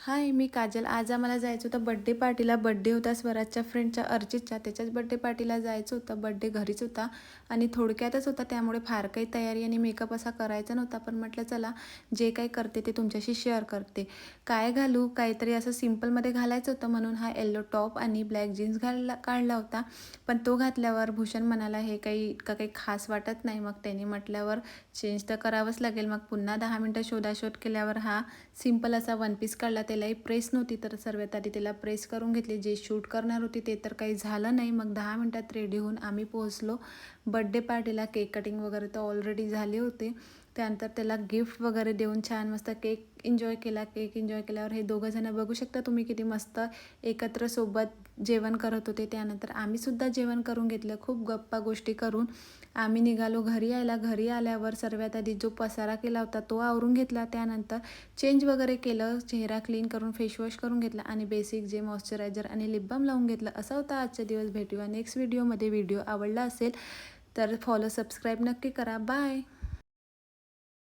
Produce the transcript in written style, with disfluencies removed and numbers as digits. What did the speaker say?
हाय, मी काजल. आज आम्हाला जायचं होतं बड्डे पार्टीला. बड्डे होता स्वराजच्या फ्रेंडच्या अर्चितच्या. त्याच्याच बड्डे पार्टीला जायचं होतं. बड्डे घरीच होता आणि थोडक्यातच होता, त्यामुळे फार काही तयारी आणि मेकअप असा करायचा नव्हता. पण म्हटलं चला, जे काही करते ते तुमच्याशी शेअर करते. काय घालू, काहीतरी असं सिम्पलमध्ये घालायचं होतं म्हणून हा येलो टॉप आणि ब्लॅक जीन्स काढला होता. पण तो घातल्यावर भूषण म्हणाला हे काही इतकं काही खास वाटत नाही. मग त्याने म्हटल्यावर चेंज तर करावंच लागेल. मग पुन्हा 10 मिनटं शोधाशोध केल्यावर हा सिंपल असा वन पीस काढला. त्यालाही प्रेस नव्हती, तर सर्वात आधी त्याला प्रेस करून घेतली. जे शूट करणार होती ते तर काही झालं नाही. मग 10 मिनटात रेडी होऊन आम्ही पोहोचलो बड्डे पार्टीला. केक कटिंग वगैरे तर ऑलरेडी झाले होते. त्यानंतर त्याला गिफ्ट वगैरे देऊन छान मस्त केक एन्जॉय केला. केक एन्जॉय केल्यावर हे दोघंजणं बघू शकता तुम्ही किती मस्त एकत्र सोबत जेवण करत होते. त्यानंतर आम्हीसुद्धा जेवण करून घेतलं. खूप गप्पा गोष्टी करून आम्ही निघालो घरी यायला. घरी आल्यावर सर्वात आधी जो पसारा केला होता तो आवरून घेतला. त्यानंतर चेंज वगैरे केलं, चेहरा क्लीन करून फेसवॉश करून घेतला आणि बेसिक जे मॉइश्चरायझर आणि लिप बाम लावून घेतलं. असा होता आजचा दिवस. भेटूया नेक्स्ट व्हिडिओमध्ये. व्हिडिओ आवडला असेल तर फॉलो सबस्क्राईब नक्की करा. बाय.